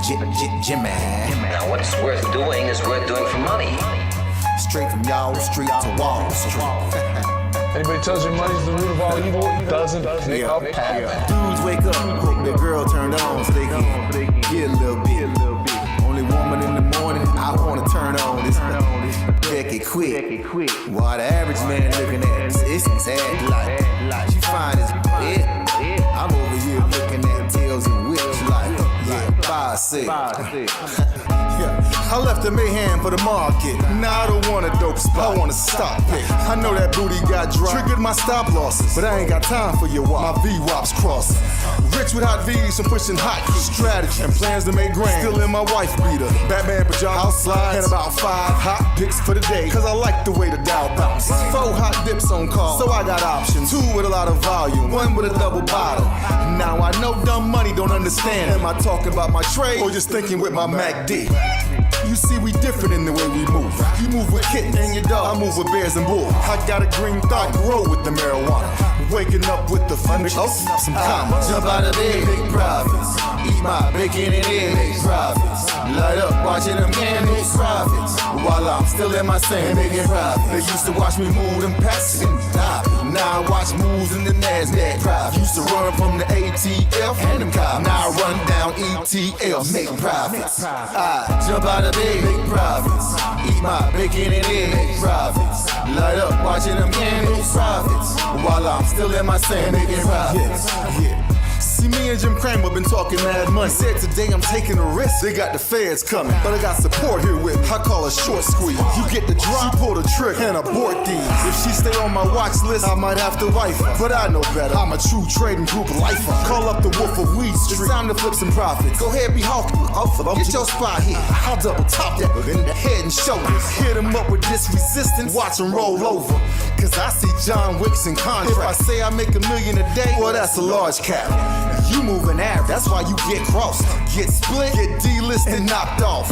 Jimmy. Now what's worth doing is worth doing for money. Straight from y'all street to Wall Street. Anybody tells you money's the root of all evil doesn't make up happen. Dudes wake up, hope their girl turned on so they can get a little bit. Only woman in the morning I wanna turn on this Becky quick. While the average man looking at this sad like she fine as it. I'm over here looking at tails and whips like 5'6". I left the mayhem for the market. Now I don't want a dope spot, I want to stop it. I know that booty got dry, triggered my stop losses, but I ain't got time for your wop. My V-wops crossing. Rich with hot V's and pushing hot strategy and plans to make grand. Still in my wife beater, Batman pajamas, house slides, and about 5 hot picks for the day. Cause I like the way the Dow bounces. 4 hot dips on call, so I got options. 2 with a lot of volume, 1 with a double bottle. Now I know dumb money don't understand. Am I talking about my trade or just thinking with my MACD? You see, we different in the way we move. You move with kittens and your dog, I move with bears and bulls. I got a green thought, grow with the marijuana. Waking up with the fun, some commas. Jump out of bed, big profits. Eat my bacon and eggs, big profits. Light up, watching them candles, profits. While I'm still in my sand, making profits. They used to watch me move them packs and die. Now I watch moves in the NASDAQ. Profits. Used to run from the ATF and them cops. Now I run down ETL, make profits. I jump out of bed, make profits. Eat my bacon and eggs, make profits. Light up, watching them candles, profits. While I'm still in my sand, making profits. Yeah. See, me and Jim Cramer been talking mad money. Said today I'm taking a risk. They got the feds coming, but I got support here with me. I call a short squeeze. You get the drop, pull the trigger, and abort these. If she stay on my watch list, I might have to wife her. But I know better. I'm a true trading group lifer. Call up the Wolf of Weed Street. It's time to flip some profits. Go ahead, be hawking. Get your spot here. I'll double top that in the head and shoulders. Hit him up with this resistance. Watch him roll over. Cause I see John Wicks in contract. If I say I make $1 million a day, well, that's a large cap. You moving average, that's why you get crossed. Get split, get delisted, and knocked off.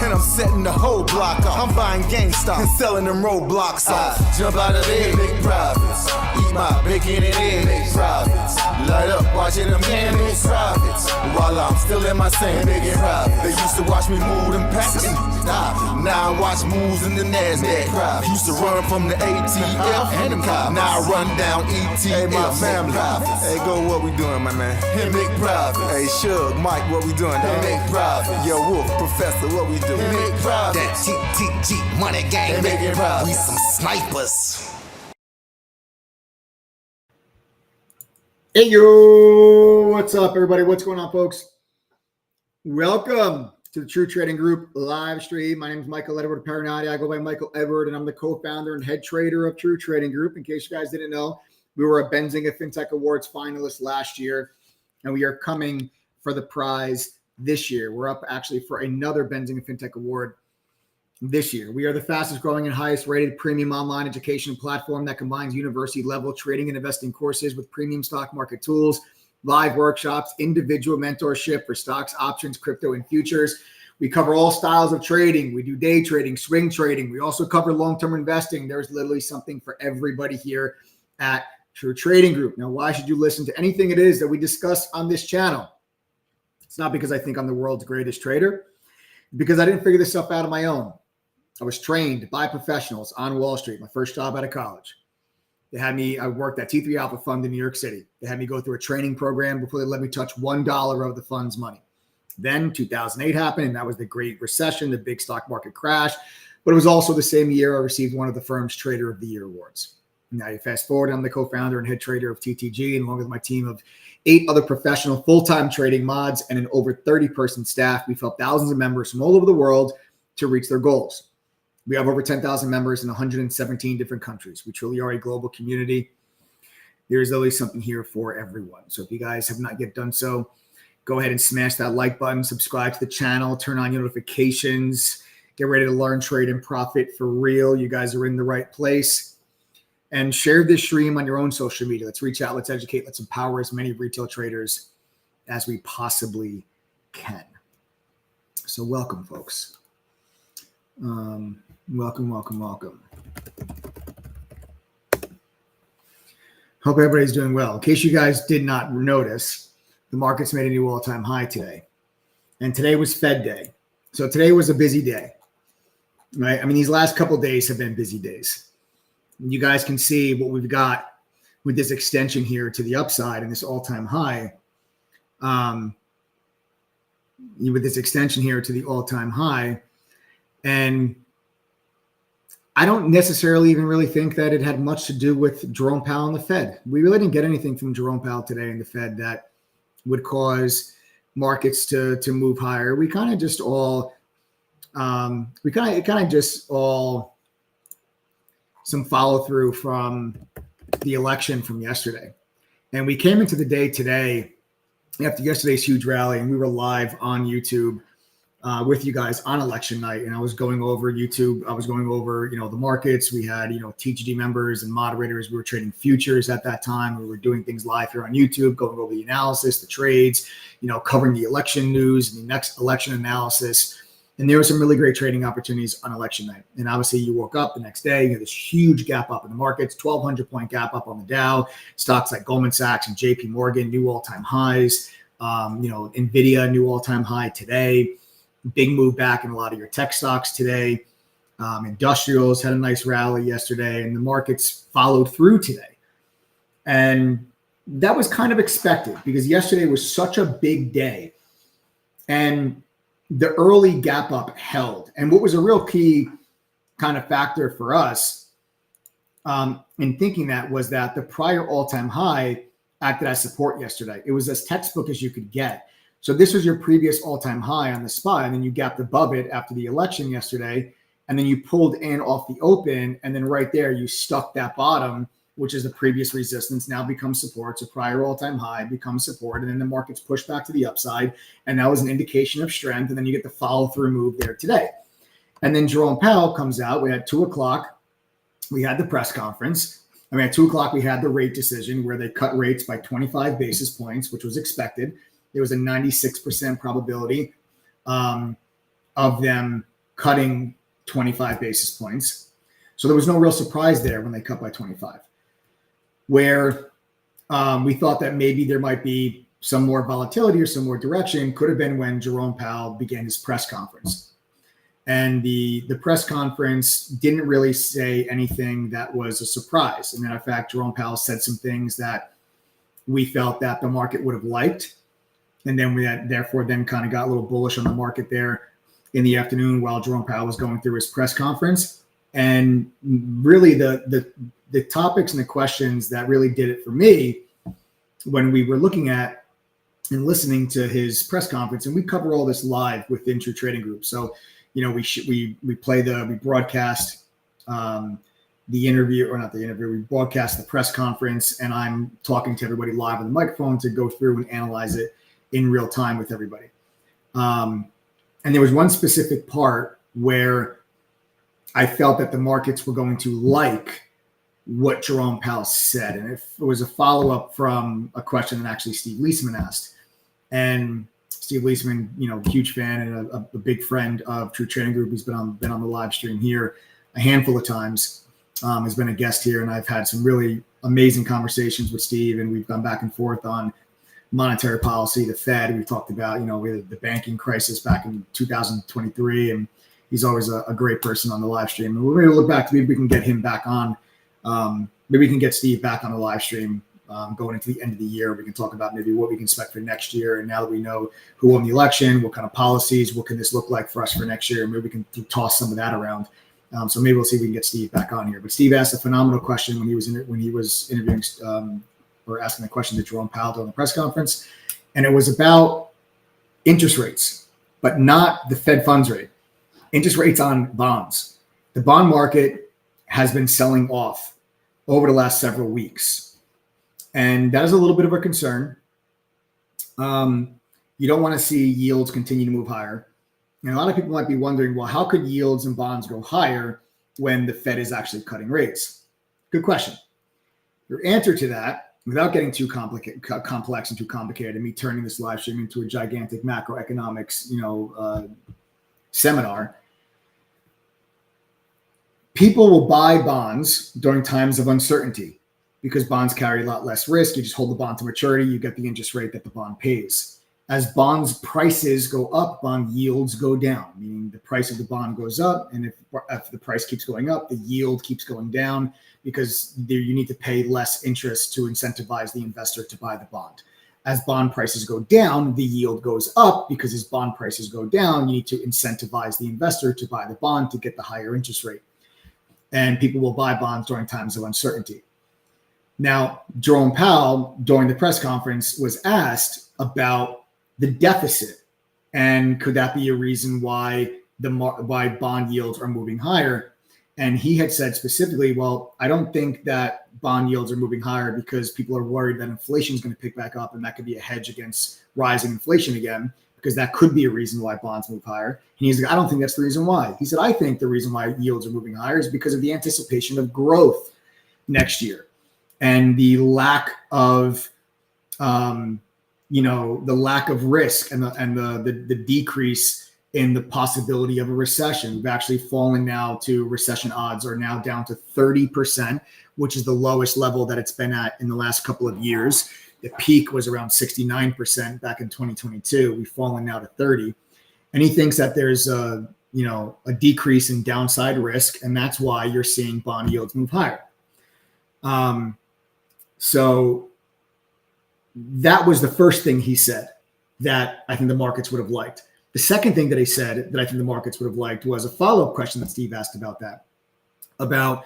And I'm setting the whole block off. I'm buying GameStop and selling them roadblocks off. Jump out of bed, make profits. Eat my bacon and eggs, make profits. Light up, watching them candles, profits. While I'm still in my sand, making profits. They used to watch me move them packs and stop. Now I watch moves in the NASDAQ. Profits. Used to run from the ATF and them cops. Now I run down ETL. Hey, my family. Hey, go, what we doing, my man? And make profits. Hey, Shug, Mike, what we doing? And make profits. Yo, Wolf, Professor, what we doing? And make profits. That TTG money gang. And making profits. We some snipers. Hey, yo, what's up, everybody? What's going on, folks? Welcome to the True Trading Group live stream. My name is Michael Edward Parinati. I go by Michael Edward, and I'm the co-founder and head trader of True Trading Group. In case you guys didn't know, we were a Benzinga FinTech Awards finalist last year, and we are coming for the prize this year. We're up actually for another Benzinga FinTech Award this year. We are the fastest growing and highest rated premium online education platform that combines university level trading and investing courses with premium stock market tools, live workshops, individual mentorship for stocks, options, crypto, and futures. We cover all styles of trading. We do day trading, swing trading. We also cover long-term investing. There's literally something for everybody here at True Trading Group. Now, why should you listen to anything it is that we discuss on this channel? It's not because I think I'm the world's greatest trader, because I didn't figure this stuff out on my own. I was trained by professionals on Wall Street, my first job out of college. I worked at T3 Alpha Fund in New York City. They had me go through a training program before they let me touch $1 of the fund's money. Then 2008 happened, and that was the Great Recession, the big stock market crash. But it was also the same year I received one of the firm's Trader of the Year awards. Now you fast forward, I'm the co-founder and head trader of TTG, and along with my team of 8 other professional full-time trading mods and an over 30-person staff, we've helped thousands of members from all over the world to reach their goals. We have over 10,000 members in 117 different countries. We truly are a global community. There's always something here for everyone. So if you guys have not yet done so, go ahead and smash that like button, subscribe to the channel, turn on your notifications, get ready to learn, trade, and profit for real. You guys are in the right place. And share this stream on your own social media. Let's reach out, let's educate, let's empower as many retail traders as we possibly can. So welcome, folks. Welcome. Hope everybody's doing well. In case you guys did not notice, the market's made a new all-time high today. and today was Fed day. So today was a busy day, right? I mean, these last couple of days have been busy days. You guys can see what we've got with this extension here to the upside and this all-time high. With this extension here to the all-time high. And I don't necessarily even really think that it had much to do with Jerome Powell and the Fed. We really didn't get anything from Jerome Powell today and the Fed that would cause markets to move higher. We kind of just all, some follow through from the election from yesterday. And we came into the day today after yesterday's huge rally, and we were live on YouTube with you guys on election night. And I was going over YouTube. I was going over, the markets. We had, TGD members and moderators. We were trading futures at that time. We were doing things live here on YouTube, going over the analysis, the trades, covering the election news and the next election analysis. And there were some really great trading opportunities on election night. And obviously you woke up the next day, you had this huge gap up in the markets, 1,200 point gap up on the Dow. Stocks like Goldman Sachs and JP Morgan, new all-time highs. NVIDIA, new all-time high today. Big move back in a lot of your tech stocks today. Industrials had a nice rally yesterday, and the markets followed through today. And that was kind of expected because yesterday was such a big day. And the early gap up held. And what was a real key kind of factor for us in thinking that was that the prior all-time high acted as support yesterday. It was as textbook as you could get. So this was your previous all-time high on the SPY, and then you gapped above it after the election yesterday, and then you pulled in off the open, and then right there you stuck that bottom, which is the previous resistance, now becomes support. So prior all-time high becomes support, and then the markets push back to the upside, and that was an indication of strength, and then you get the follow-through move there today. And then Jerome Powell comes out. We had 2 o'clock. We had the press conference. At 2 o'clock, we had the rate decision where they cut rates by 25 basis points, which was expected. There was a 96% probability of them cutting 25 basis points. So there was no real surprise there when they cut by 25. Where we thought that maybe there might be some more volatility or some more direction could have been when Jerome Powell began his press conference. And the press conference didn't really say anything that was a surprise. And matter of fact, Jerome Powell said some things that we felt that the market would have liked. And then we had, therefore, then kind of got a little bullish on the market there in the afternoon while Jerome Powell was going through his press conference. And really the topics and the questions that really did it for me when we were looking at and listening to his press conference, and we cover all this live within True Trading Group. So, we broadcast the interview, or not the interview, we broadcast the press conference, and I'm talking to everybody live on the microphone to go through and analyze it in real time with everybody. And there was one specific part where I felt that the markets were going to like what Jerome Powell said. And it was a follow-up from a question that actually Steve Leisman asked. And Steve Leisman, huge fan and a big friend of True Trading Group. He's been on the live stream here a handful of times, has been a guest here. And I've had some really amazing conversations with Steve, and we've gone back and forth on monetary policy, the Fed. We've talked about, the banking crisis back in 2023, and he's always a great person on the live stream. And we're going to look back to maybe we can get him back on. Maybe we can get Steve back on the live stream going into the end of the year. We can talk about maybe what we can expect for next year. And now that we know who won the election, what kind of policies, what can this look like for us for next year? Maybe we can toss some of that around. So maybe we'll see if we can get Steve back on here. But Steve asked a phenomenal question when he was interviewing or asking the question to Jerome Powell during the press conference. And it was about interest rates, but not the Fed funds rate. Interest rates on bonds. The bond market has been selling off over the last several weeks. And that is a little bit of a concern. You don't want to see yields continue to move higher. And a lot of people might be wondering, well, how could yields and bonds go higher when the Fed is actually cutting rates? Good question. Your answer to that, without getting too complex and too complicated, and me turning this live stream into a gigantic macroeconomics, seminar, people will buy bonds during times of uncertainty because bonds carry a lot less risk. You just hold the bond to maturity, you get the interest rate that the bond pays. As bonds prices go up, bond yields go down, meaning the price of the bond goes up. And if the price keeps going up, the yield keeps going down because you need to pay less interest to incentivize the investor to buy the bond. As bond prices go down, the yield goes up because as bond prices go down, you need to incentivize the investor to buy the bond to get the higher interest rate. And people will buy bonds during times of uncertainty. Now, Jerome Powell, during the press conference, was asked about the deficit, and could that be a reason why why bond yields are moving higher? And he had said specifically, well, I don't think that bond yields are moving higher because people are worried that inflation is going to pick back up, and that could be a hedge against rising inflation again, because that could be a reason why bonds move higher. And he's like, I don't think that's the reason why. He said, I think the reason why yields are moving higher is because of the anticipation of growth next year and the lack of the lack of risk and the decrease in the possibility of a recession. We've actually fallen now to recession odds are now down to 30%, which is the lowest level that it's been at in the last couple of years. The peak was around 69% back in 2022. We've fallen now to 30. And he thinks that there's a decrease in downside risk, and that's why you're seeing bond yields move higher. So that was the first thing he said that I think the markets would have liked. The second thing that he said that I think the markets would have liked was a follow-up question that Steve asked about that, about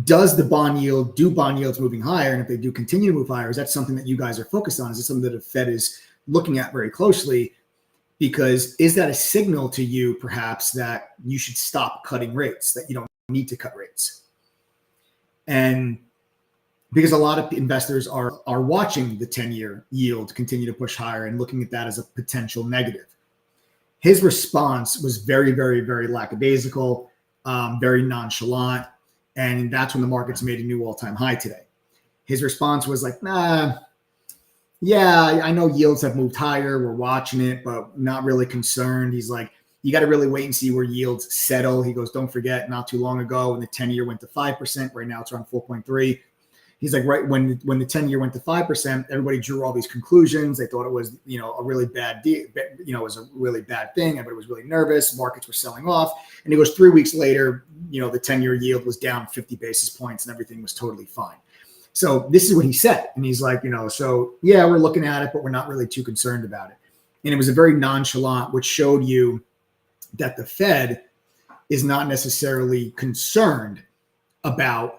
do bond yields moving higher? And if they do continue to move higher, is that something that you guys are focused on? Is it something that the Fed is looking at very closely? Because is that a signal to you, perhaps, that you should stop cutting rates, that you don't need to cut rates? And because a lot of investors are watching the 10-year yield continue to push higher and looking at that as a potential negative. His response was very, very, very lackadaisical, very nonchalant, and that's when the markets made a new all-time high today. His response was like, yeah, I know yields have moved higher. We're watching it, but not really concerned. He's like, you got to really wait and see where yields settle. He goes, don't forget, not too long ago when the 10-year went to 5%, right now it's around 4.3. He's like, right when the 10-year went to 5%, everybody drew all these conclusions. They thought it was, a really bad deal, it was a really bad thing. Everybody was really nervous. Markets were selling off. And he goes, 3 weeks later, the 10-year yield was down 50 basis points and everything was totally fine. So this is what he said. And he's like, so yeah, we're looking at it, but we're not really too concerned about it. And it was a very nonchalant, which showed you that the Fed is not necessarily concerned about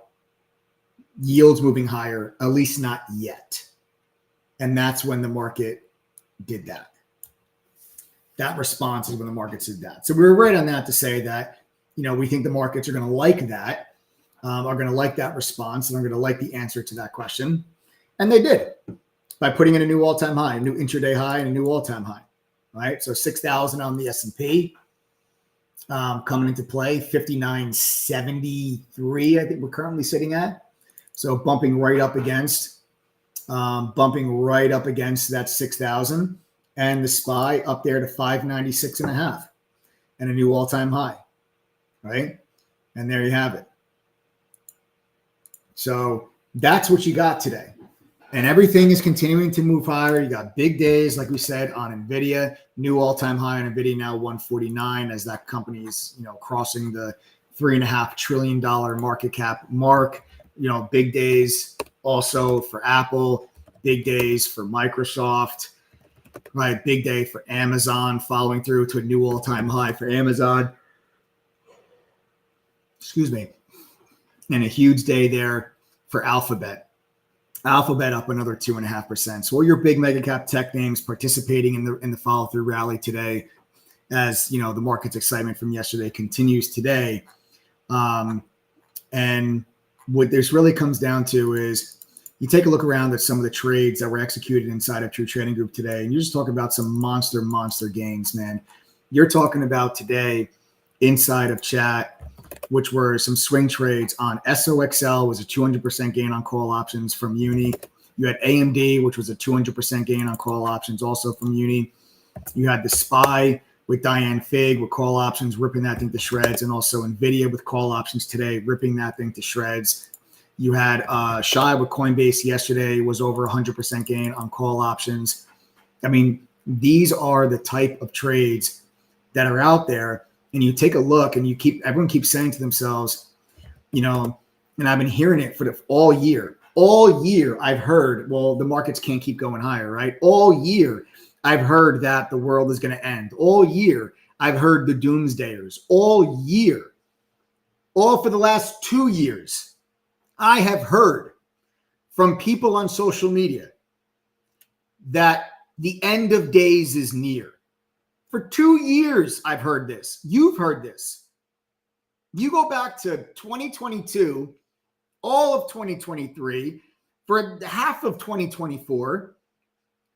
yields moving higher, at least not yet. And that's when the market did that. That response is when the markets did that. So we were right on that to say that, we think the markets are going to like that, are going to like that response, and are going to like the answer to that question. And they did by putting in a new all-time high, a new intraday high, and a new all-time high, right? So 6,000 on the S&P coming into play, 59.73, I think we're currently sitting at. So bumping right up against that 6,000, and the SPY up there to 596.5 and a new all-time high, right? And there you have it. So that's what you got today. And everything is continuing to move higher. You got big days, like we said, on NVIDIA, new all-time high on NVIDIA now 149 as that company is, crossing the $3.5 trillion market cap mark. Big days also for Apple, big days for Microsoft, right? Big day for Amazon, following through to a new all-time high for Amazon. Excuse me. And a huge day there for Alphabet. Alphabet up another 2.5%. So all your big mega cap tech names participating in the follow-through rally today, as the market's excitement from yesterday continues today. And what this really comes down to is you take a look around at some of the trades that were executed inside of True Trading Group today, and you're just talking about some monster gains, man. You're talking about today inside of chat, which were some swing trades on SOXL, was a 200% gain on call options from Uni. You had AMD, which was a 200% gain on call options also from Uni. You had the SPY with Diane Fig with call options, ripping that thing to shreds, and also NVIDIA with call options today, ripping that thing to shreds. You had Shy with Coinbase yesterday, was over 100% gain on call options. I mean, These are the type of trades that are out there. And you take a look and everyone keeps saying to themselves, and I've been hearing it for all year. All year I've heard, well, the markets can't keep going higher, right? All year I've heard that the world is going to end. All year I've heard the doomsdayers. All year, all for the last 2 years, I have heard from people on social media that the end of days is near. For 2 years, I've heard this. You've heard this. You go back to 2022, all of 2023, for half of 2024,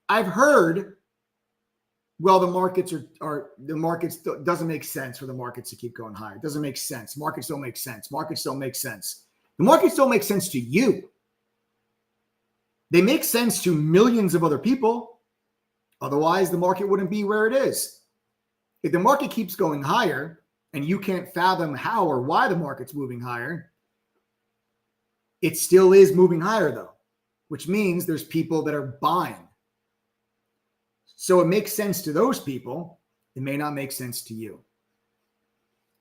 I've heard, well, the markets doesn't make sense for the markets to keep going higher. It doesn't make sense. Markets don't make sense. Markets don't make sense. The markets don't make sense to you. They make sense to millions of other people. Otherwise, the market wouldn't be where it is. If the market keeps going higher and you can't fathom how or why the market's moving higher, it still is moving higher though, which means there's people that are buying. So it makes sense to those people. It may not make sense to you.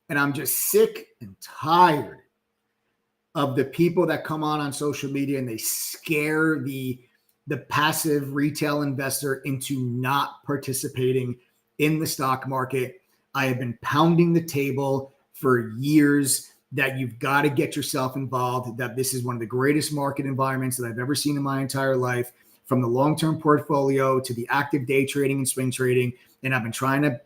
And I'm just sick and tired of the people that come on social media and they scare the passive retail investor into not participating in the stock market. I have been pounding the table for years that you've got to get yourself involved, that this is one of the greatest market environments that I've ever seen in my entire life, from the long-term portfolio to the active day trading and swing trading. And I've been trying to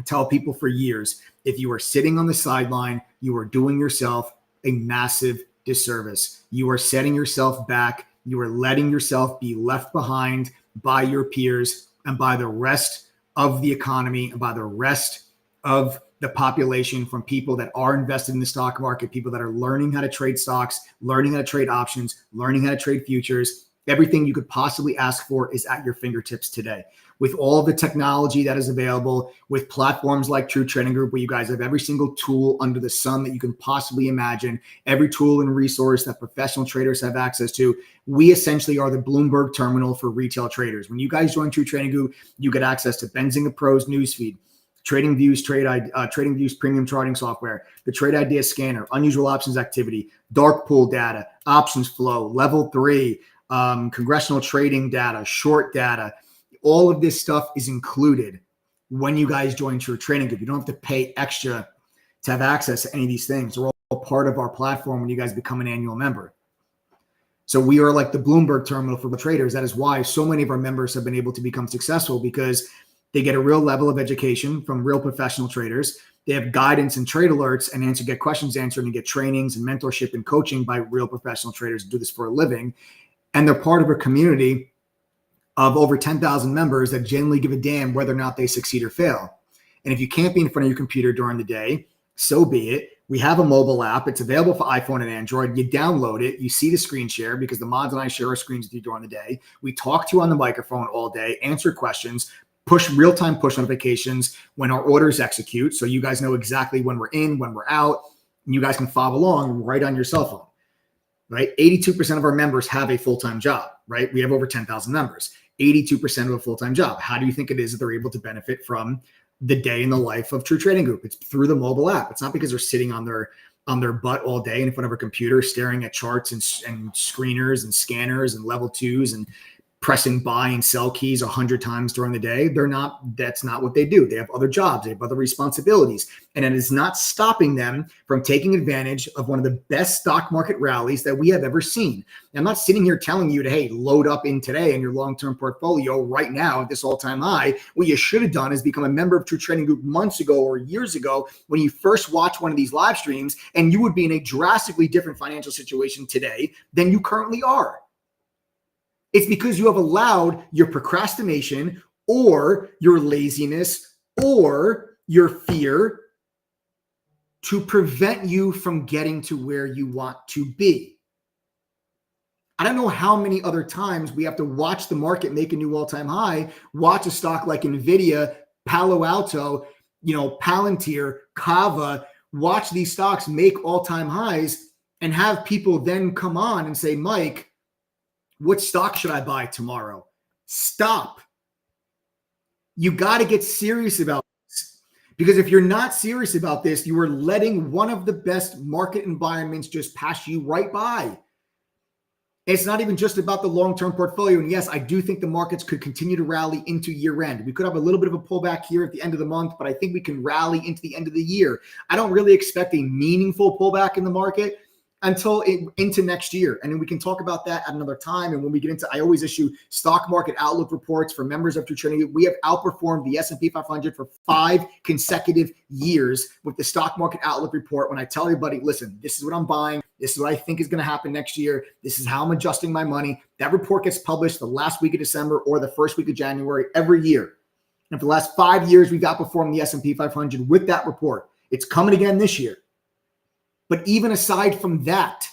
tell people for years, if you are sitting on the sideline, you are doing yourself a massive disservice. You are setting yourself back. You are letting yourself be left behind by your peers and by the rest of the economy and by the rest of the population, from people that are invested in the stock market, people that are learning how to trade stocks, learning how to trade options, learning how to trade futures. Everything you could possibly ask for is at your fingertips today. With all the technology that is available, with platforms like True Trading Group, where you guys have every single tool under the sun that you can possibly imagine, every tool and resource that professional traders have access to, we essentially are the Bloomberg terminal for retail traders. When you guys join True Trading Group, you get access to Benzinga Pro's newsfeed, Trading Views premium charting software, the Trade Idea Scanner, unusual options activity, dark pool data, options flow, level 3, congressional trading data, short data. All of this stuff is included when you guys join True Trading Group. You don't have to pay extra to have access to any of these things. They're all part of our platform when you guys become an annual member. So we are like the Bloomberg terminal for the traders. That is why so many of our members have been able to become successful, because they get a real level of education from real professional traders. They have guidance and trade alerts and get questions answered and get trainings and mentorship and coaching by real professional traders who do this for a living. And they're part of a community of over 10,000 members that genuinely give a damn whether or not they succeed or fail. And if you can't be in front of your computer during the day, so be it. We have a mobile app. It's available for iPhone and Android. You download it. You see the screen share, because the mods and I share our screens with you during the day. We talk to you on the microphone all day, answer questions, push real-time push notifications when our orders execute, so you guys know exactly when we're in, when we're out, and you guys can follow along right on your cell phone. Right? 82% of our members have a full-time job, right? We have over 10,000 members. 82% of a full-time job. How do you think it is that they're able to benefit from the day in the life of True Trading Group? It's through the mobile app. It's not because they're sitting on their butt all day in front of a computer staring at charts and screeners and scanners and level 2s and pressing buy and sell keys 100 times during the day. That's not what they do. They have other jobs. They have other responsibilities. And it is not stopping them from taking advantage of one of the best stock market rallies that we have ever seen. I'm not sitting here telling you to, hey, load up in today in your long-term portfolio right now at this all-time high. What you should have done is become a member of True Trading Group months ago or years ago when you first watched one of these live streams, and you would be in a drastically different financial situation today than you currently are. It's because you have allowed your procrastination or your laziness or your fear to prevent you from getting to where you want to be. I don't know how many other times we have to watch the market make a new all-time high, watch a stock like NVIDIA, Palo Alto, Palantir, Kava, watch these stocks make all-time highs, and have people then come on and say, Mike, what stock should I buy tomorrow? Stop. You got to get serious about this, because if you're not serious about this, you are letting one of the best market environments just pass you right by. It's not even just about the long-term portfolio. And yes, I do think the markets could continue to rally into year end. We could have a little bit of a pullback here at the end of the month, but I think we can rally into the end of the year. I don't really expect a meaningful pullback in the market until into next year. And then we can talk about that at another time. And when we get into, I always issue stock market outlook reports for members of True Trading. We have outperformed the S&P 500 for 5 consecutive years with the stock market outlook report. When I tell everybody, listen, this is what I'm buying. This is what I think is going to happen next year. This is how I'm adjusting my money. That report gets published the last week of December or the first week of January every year. And for the last 5 years, we've outperformed the S&P 500 with that report. It's coming again this year. But even aside from that,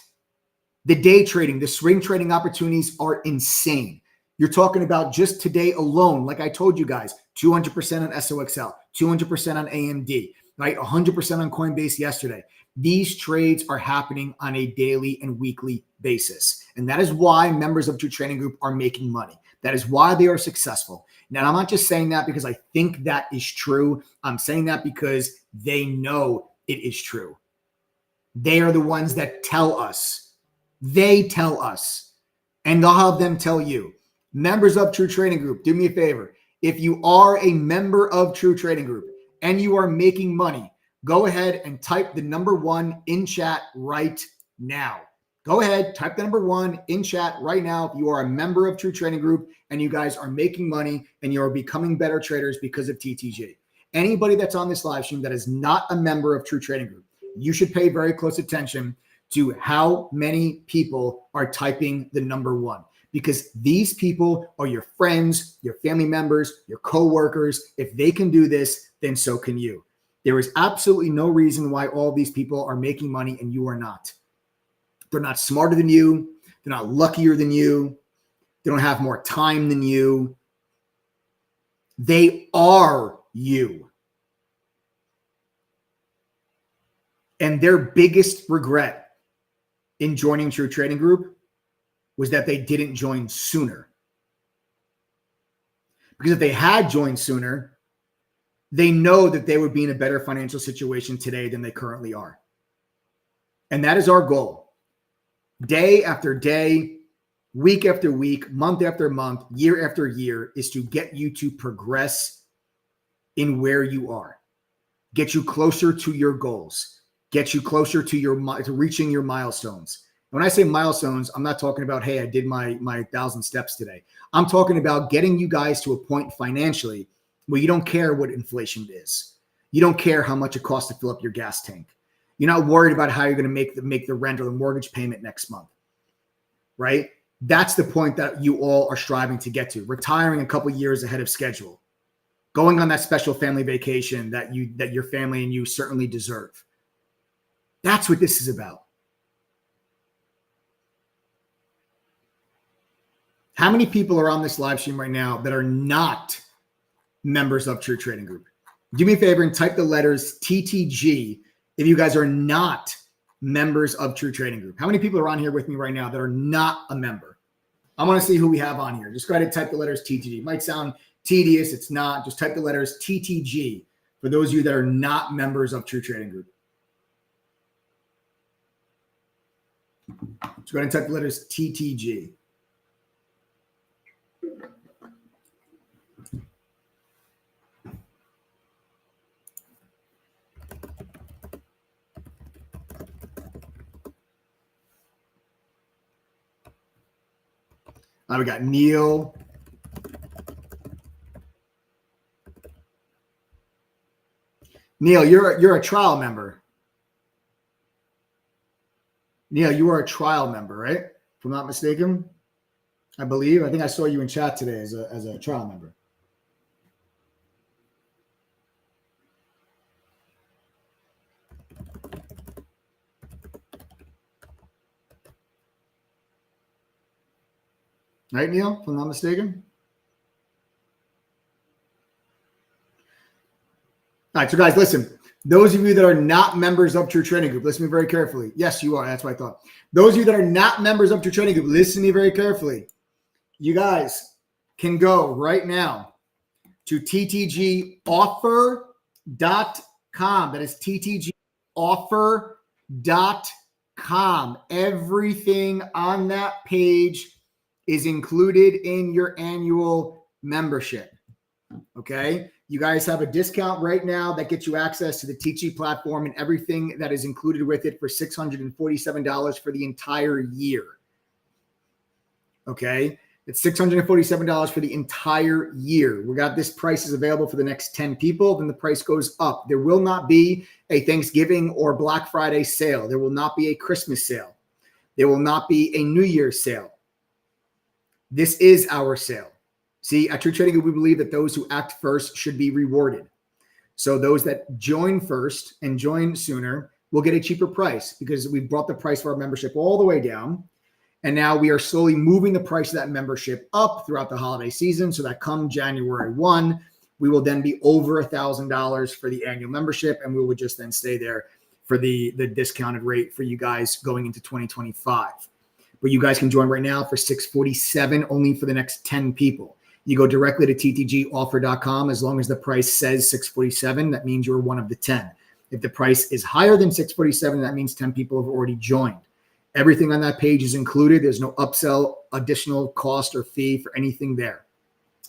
the day trading, the swing trading opportunities are insane. You're talking about just today alone, like I told you guys, 200% on SOXL, 200% on AMD, right? 100% on Coinbase yesterday. These trades are happening on a daily and weekly basis. And that is why members of True Trading Group are making money. That is why they are successful. Now, I'm not just saying that because I think that is true. I'm saying that because they know it is true. They are the ones that tell us. They tell us. And I'll have them tell you. Members of True Trading Group, do me a favor. If you are a member of True Trading Group and you are making money, go ahead and type the number 1 in chat right now. Go ahead, type the number 1 in chat right now if you are a member of True Trading Group and you guys are making money and you are becoming better traders because of TTG. Anybody that's on this live stream that is not a member of True Trading Group, you should pay very close attention to how many people are typing the number 1, because these people are your friends, your family members, your coworkers. If they can do this, then so can you. There is absolutely no reason why all these people are making money and you are not. They're not smarter than you. They're not luckier than you. They don't have more time than you. They are you. And their biggest regret in joining True Trading Group was that they didn't join sooner. Because if they had joined sooner, they know that they would be in a better financial situation today than they currently are. And that is our goal. Day after day, week after week, month after month, year after year, is to get you to progress in where you are. Get you closer to your goals. Get you closer to reaching your milestones. When I say milestones, I'm not talking about, hey, I did my 1,000 steps today. I'm talking about getting you guys to a point financially where you don't care what inflation is. You don't care how much it costs to fill up your gas tank. You're not worried about how you're going to make the rent or the mortgage payment next month, right? That's the point that you all are striving to get to. Retiring a couple years ahead of schedule. Going on that special family vacation that your family and you certainly deserve. That's what this is about. How many people are on this live stream right now that are not members of True Trading Group? Do me a favor and type the letters TTG if you guys are not members of True Trading Group. How many people are on here with me right now that are not a member? I want to see who we have on here. Just go ahead and type the letters TTG. It might sound tedious. It's not. Just type the letters TTG for those of you that are not members of True Trading Group. So go ahead and type the letters TTG. We got Neil. Neil, you're a trial member. Neil, you are a trial member, right? If I'm not mistaken, I believe. I think I saw you in chat today as a trial member. Right, Neil, if I'm not mistaken? All right, so guys, listen. Those of you that are not members of True Trading Group, listen to me very carefully. Yes, you are. That's what I thought. Those of you that are not members of True Trading Group, listen to me very carefully. You guys can go right now to ttgoffer.com. That is ttgoffer.com. Everything on that page is included in your annual membership. Okay. You guys have a discount right now that gets you access to the TG platform and everything that is included with it for $647 for the entire year. Okay. It's $647 for the entire year. We got this price is available for the next 10 people. Then the price goes up. There will not be a Thanksgiving or Black Friday sale. There will not be a Christmas sale. There will not be a New Year's sale. This is our sale. See, at True Trading, we believe that those who act first should be rewarded. So those that join first and join sooner will get a cheaper price because we brought the price of our membership all the way down. And now we are slowly moving the price of that membership up throughout the holiday season so that come January 1, we will then be over $1,000 for the annual membership, and we will just then stay there for the discounted rate for you guys going into 2025. But you guys can join right now for $647 only for the next 10 people. You go directly to ttgoffer.com. As long as the price says $647, that means you're one of the 10. If the price is higher than $647, that means 10 people have already joined. Everything on that page is included. There's no upsell, additional cost or fee for anything there.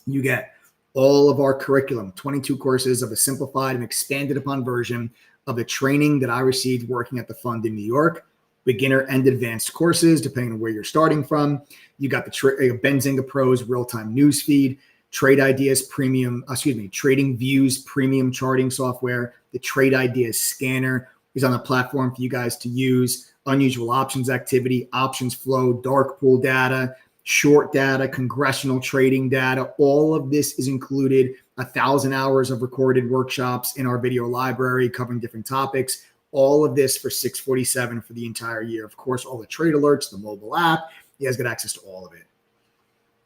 You get all of our curriculum, 22 courses of a simplified and expanded upon version of the training that I received working at the fund in New York, beginner and advanced courses, depending on where you're starting from. You got the Benzinga Pros real-time news feed, Trading Views premium charting software. The Trade Ideas scanner is on the platform for you guys to use. Unusual options activity, options flow, dark pool data, short data, congressional trading data. All of this is included. 1,000 hours of recorded workshops in our video library covering different topics. All of this for $647 for the entire year. Of course, all the trade alerts, the mobile app. You guys get access to all of it.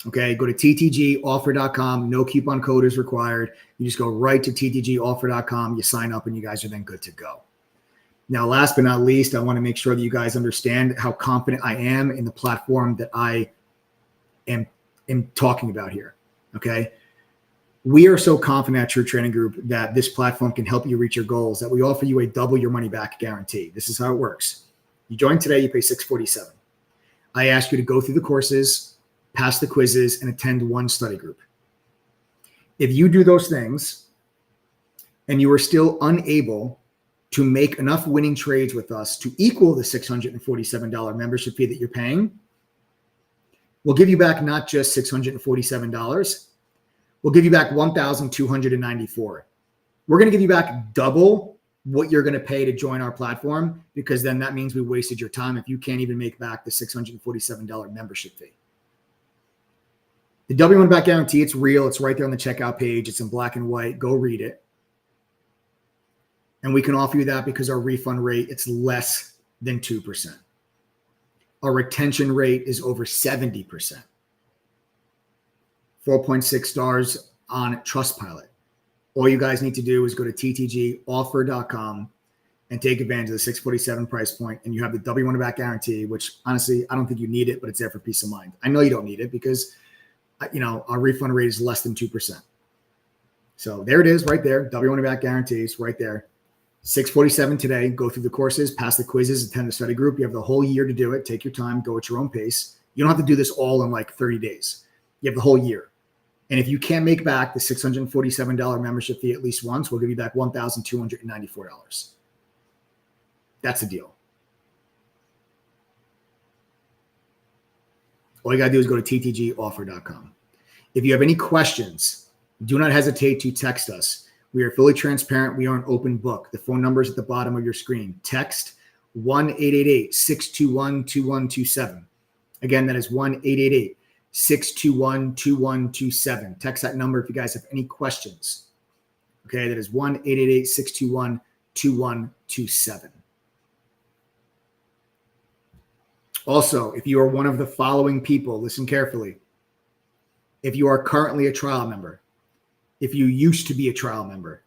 Okay, go to ttgoffer.com. No coupon code is required. You just go right to ttgoffer.com. You sign up and you guys are then good to go. Now, last but not least, I want to make sure that you guys understand how confident I am in the platform that I am talking about here. Okay. We are so confident at True Trading Group that this platform can help you reach your goals that we offer you a double your money back guarantee. This is how it works. You join today, you pay $647. I ask you to go through the courses, pass the quizzes, and attend one study group. If you do those things and you are still unable to make enough winning trades with us to equal the $647 membership fee that you're paying, we'll give you back not just $647. We'll give you back $1,294. We're going to give you back double what you're going to pay to join our platform, because then that means we wasted your time if you can't even make back the $647 membership fee. The W1 back guarantee, it's real. It's right there on the checkout page. It's in black and white. Go read it. And we can offer you that because our refund rate, it's less than 2%. Our retention rate is over 70%. 4.6 stars on Trustpilot. All you guys need to do is go to ttgoffer.com and take advantage of the $647 price point, and you have the W1 back guarantee, which honestly, I don't think you need it, but it's there for peace of mind. I know you don't need it because, our refund rate is less than 2%. So there it is right there. W1 back guarantees right there. $647 today. Go through the courses, pass the quizzes, attend the study group. You have the whole year to do it. Take your time, go at your own pace. You don't have to do this all in like 30 days. You have the whole year. And if you can't make back the $647 membership fee at least once, we'll give you back $1,294. That's the deal. All you got to do is go to ttgoffer.com. If you have any questions, do not hesitate to text us. We are fully transparent. We are an open book. The phone number is at the bottom of your screen. Text 1-888-621-2127. Again, that is 1-888-621-2127. Text that number if you guys have any questions. Okay, that is 1-888-621-2127. Also, if you are one of the following people, listen carefully. If you are currently a trial member, if you used to be a trial member,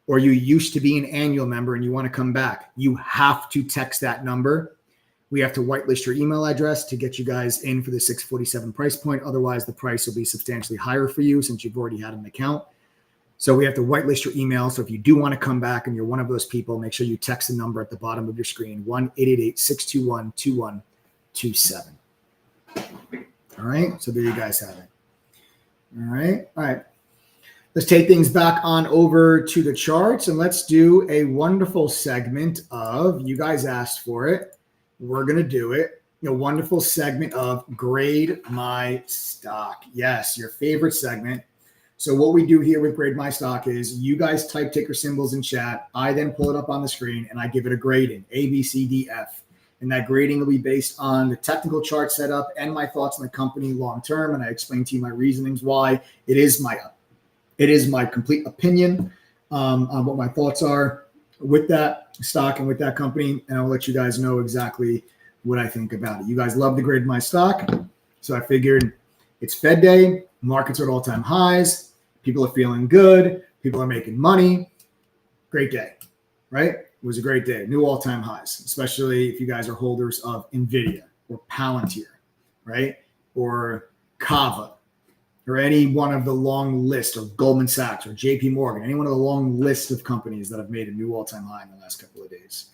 or you used to be an annual member and you want to come back, you have to text that number. We have to whitelist your email address to get you guys in for the $647 price point. Otherwise, the price will be substantially higher for you since you've already had an account. So we have to whitelist your email. So if you do want to come back and you're one of those people, make sure you text the number at the bottom of your screen, 1-888-621-2127. All right. So there you guys have it. All right. All right. Let's take things back on over to the charts and let's do a wonderful segment of, you guys asked for it. We're going to do it. A wonderful segment of Grade My Stock. Yes, your favorite segment. So what we do here with Grade My Stock is you guys type ticker symbols in chat. I then pull it up on the screen and I give it a grading, A, B, C, D, F. And that grading will be based on the technical chart setup and my thoughts on the company long term. And I explain to you my reasonings why it is my complete opinion on what my thoughts are with that stock and with that company. And I'll let you guys know exactly what I think about it. You guys love to grade my stock. So I figured it's Fed day. Markets are at all-time highs. People are feeling good. People are making money. Great day, right? It was a great day. New all-time highs, especially if you guys are holders of NVIDIA or Palantir, right? Or Kava or any one of the long list of Goldman Sachs or JP Morgan, any one of the long list of companies that have made a new all-time high in the last couple of days.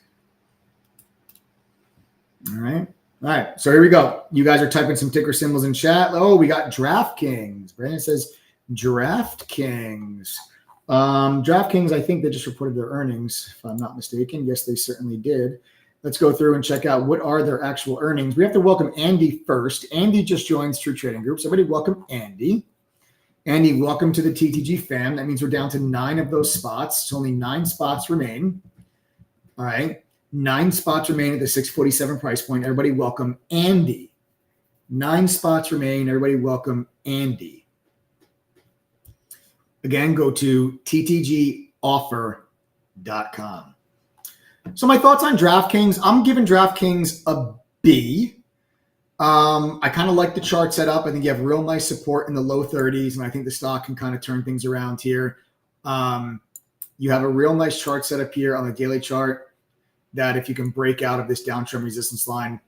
All right. All right. So here we go. You guys are typing some ticker symbols in chat. Oh, we got DraftKings. Brandon says DraftKings. DraftKings, I think they just reported their earnings, if I'm not mistaken. Yes, they certainly did. Let's go through and check out what are their actual earnings. We have to welcome Andy first. Andy just joins True Trading Group. So everybody welcome Andy. Andy, welcome to the TTG fam. That means we're down to 9 of those spots. So only 9 spots remain. All right. 9 spots remain at the 647 price point. Everybody welcome Andy. 9 spots remain. Everybody welcome Andy. Again, go to ttgoffer.com. So my thoughts on DraftKings, I'm giving DraftKings a B. I kind of like the chart setup. I think you have real nice support in the low 30s, and I think the stock can kind of turn things around here. You have a real nice chart setup here on the daily chart that if you can break out of this downtrend resistance line,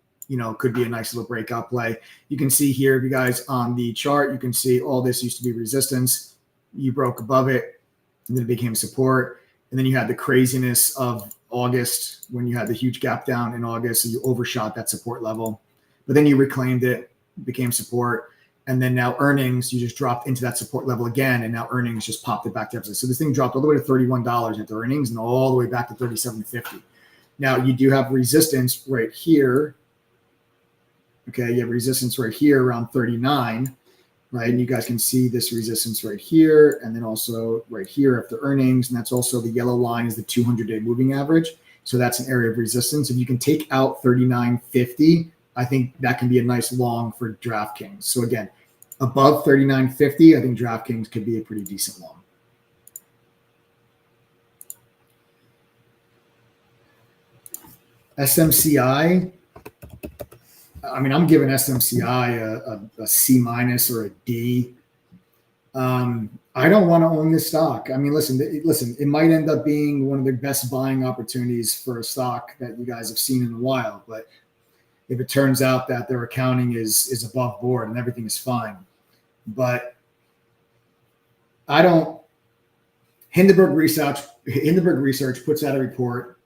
could be a nice little breakout play. You can see here, if you guys on the chart, you can see all this used to be resistance. You broke above it, and then it became support. And then you had the craziness of August when you had the huge gap down in August. So you overshot that support level, but then you reclaimed it, became support. And then now earnings, you just dropped into that support level again. And now earnings just popped it back to deficit. So this thing dropped all the way to $31 after earnings and all the way back to $37.50. Now you do have resistance right here. Okay. You have resistance right here around 39. Right. And you guys can see this resistance right here. And then also right here after earnings. And that's also the yellow line is the 200-day moving average. So that's an area of resistance. If you can take out 39.50, I think that can be a nice long for DraftKings. So again, above 39.50, I think DraftKings could be a pretty decent long. SMCI. I mean, I'm giving SMCI a C minus or a D. I don't want to own this stock. I mean, listen, it might end up being one of the best buying opportunities for a stock that you guys have seen in a while. But if it turns out that their accounting is above board and everything is fine, but I don't. Hindenburg Research puts out a report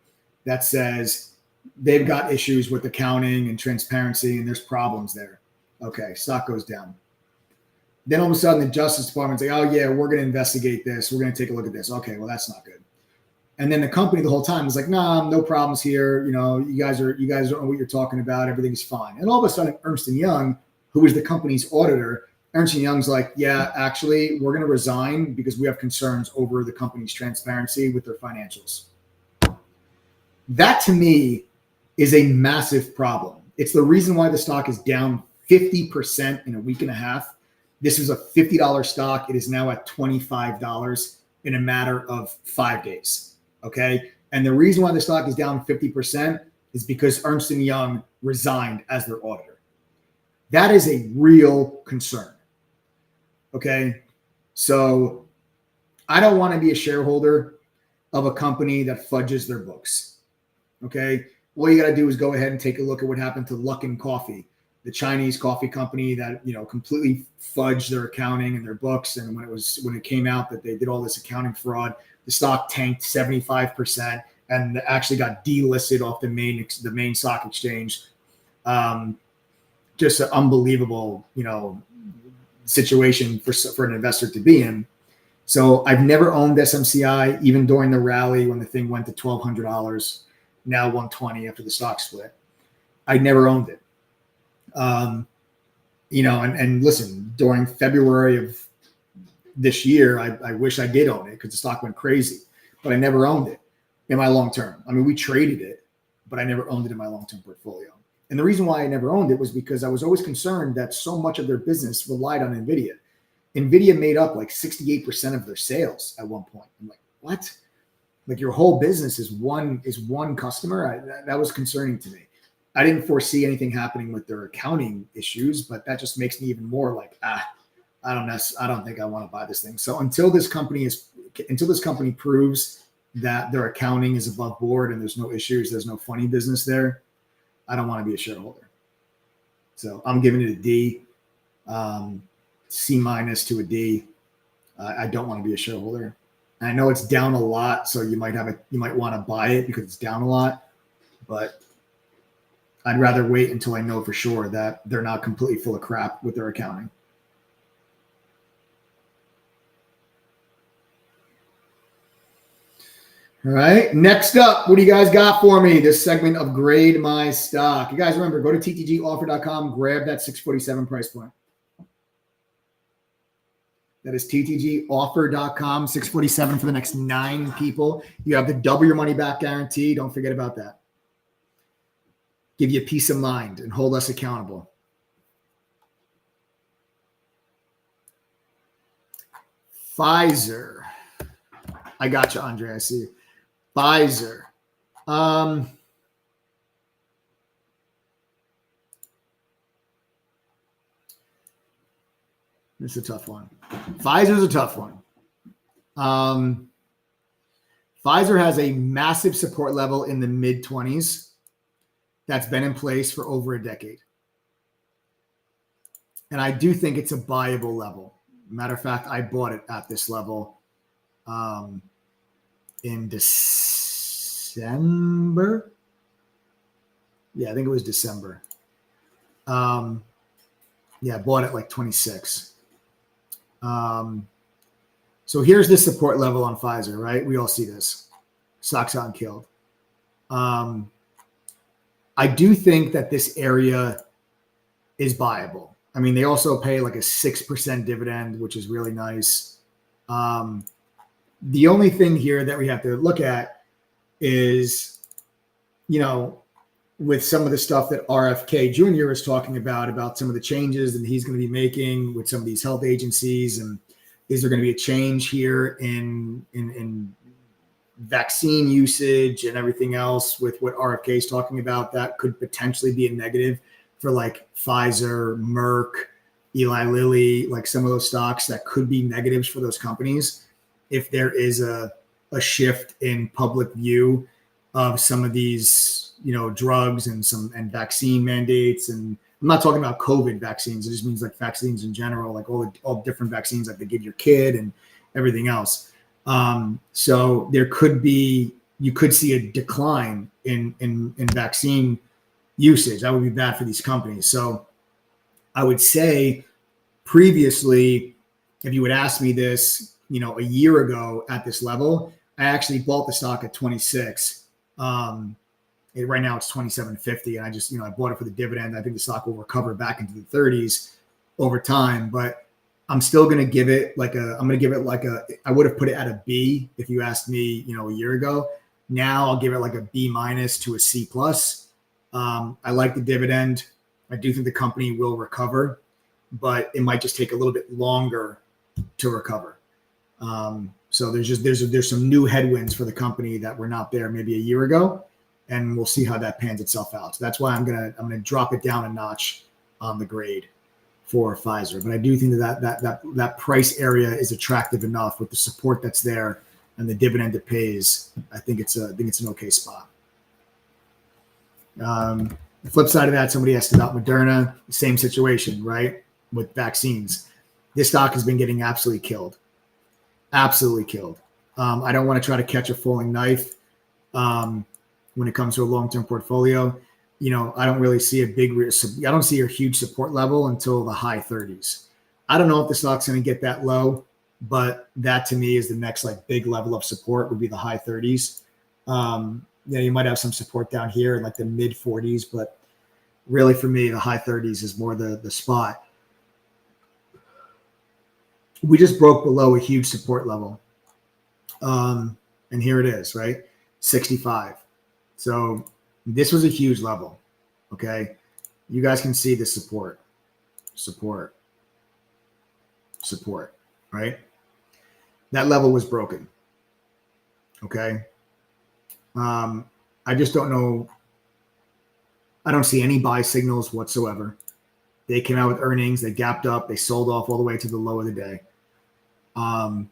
that says they've got issues with accounting and transparency, and there's problems there. Okay, stock goes down. Then all of a sudden, the Justice Department's like, "Oh yeah, we're going to investigate this. We're going to take a look at this." Okay, well that's not good. And then the company the whole time is like, "Nah, no problems here. You guys don't know what you're talking about. Everything's fine." And all of a sudden, Ernst & Young, who is the company's auditor, Ernst & Young's like, "Yeah, actually, we're going to resign because we have concerns over the company's transparency with their financials." That to me is a massive problem. It's the reason why the stock is down 50% in a week and a half. This was a $50 stock. It is now at $25 in a matter of 5 days. Okay. And the reason why the stock is down 50% is because Ernst & Young resigned as their auditor. That is a real concern. Okay. So I don't want to be a shareholder of a company that fudges their books. Okay. All you got to do is go ahead and take a look at what happened to Luckin Coffee. the Chinese coffee company that, completely fudged their accounting and their books. And when it came out that they did all this accounting fraud, the stock tanked 75% and actually got delisted off the main stock exchange. Just an unbelievable, situation for an investor to be in. So I've never owned SMCI, even during the rally when the thing went to $1,200, now $120 after the stock split. I never owned it. And listen, during February of this year, I wish I did own it because the stock went crazy, but I never owned it in my long term. I mean, we traded it, but I never owned it in my long-term portfolio. And the reason why I never owned it was because I was always concerned that so much of their business relied on NVIDIA. NVIDIA made up like 68% of their sales at one point. I'm like, what? Like your whole business is one customer? That was concerning to me. I didn't foresee anything happening with their accounting issues, but that just makes me even more like, I don't think I want to buy this thing. So until this company proves that their accounting is above board and there's no issues, there's no funny business there, I don't want to be a shareholder. So I'm giving it a D, C- to a D. I don't want to be a shareholder. And I know it's down a lot, so you might want to buy it because it's down a lot, but I'd rather wait until I know for sure that they're not completely full of crap with their accounting. All right. Next up, what do you guys got for me? This segment of Grade My Stock. You guys remember, go to ttgoffer.com, grab that 647 price point. That is ttgoffer.com, 647 for the next 9 people. You have the double your money back guarantee. Don't forget about that. Give you peace of mind and hold us accountable. Pfizer. I got you, Andre. I see you. Pfizer. This is a tough one. Pfizer's a tough one. Pfizer has a massive support level in the mid-20s that's been in place for over a decade. And I do think it's a buyable level. Matter of fact, I bought it at this level in December. Yeah, I think it was December. I bought it like 26. So here's the support level on Pfizer, right? We all see this. Stock's on killed. I do think that this area is buyable. I mean, they also pay like a 6% dividend, which is really nice. The only thing here that we have to look at is, with some of the stuff that RFK Jr. is talking about some of the changes that he's going to be making with some of these health agencies, and is there going to be a change here in vaccine usage and everything else with what RFK is talking about that could potentially be a negative for like Pfizer, Merck, Eli Lilly, like some of those stocks that could be negatives for those companies if there is a shift in public view of some of these, drugs and vaccine mandates. And I'm not talking about COVID vaccines. It just means like vaccines in general, like all different vaccines like they give your kid and everything else. So you could see a decline in vaccine usage. That would be bad for these companies. So I would say previously, if you would ask me this, a year ago at this level, I actually bought the stock at 26. Right now it's 27.50. And I just, I bought it for the dividend. I think the stock will recover back into the 30s over time, but I'm still going to give it I would have put it at a B if you asked me, a year ago. Now I'll give it like a B- to a C+. I like the dividend. I do think the company will recover, but it might just take a little bit longer to recover. So there's some new headwinds for the company that were not there maybe a year ago, and we'll see how that pans itself out. So that's why I'm gonna drop it down a notch on the grade for Pfizer. But I do think that price area is attractive enough with the support that's there and the dividend it pays. I think it's an okay spot. The flip side of that, somebody asked about Moderna, same situation, right? With vaccines. This stock has been getting absolutely killed. Absolutely killed. I don't want to try to catch a falling knife when it comes to a long-term portfolio. I don't really see I don't see a huge support level until the high 30s. I don't know if the stock's going to get that low, but that to me is the next like big level of support would be the high 30s. You might have some support down here in like the mid 40s, but really for me, the high 30s is more the spot. We just broke below a huge support level. And here it is, right? 65. So this was a huge level. Okay. You guys can see the support, right? That level was broken. Okay. I just don't know. I don't see any buy signals whatsoever. They came out with earnings. They gapped up. They sold off all the way to the low of the day. On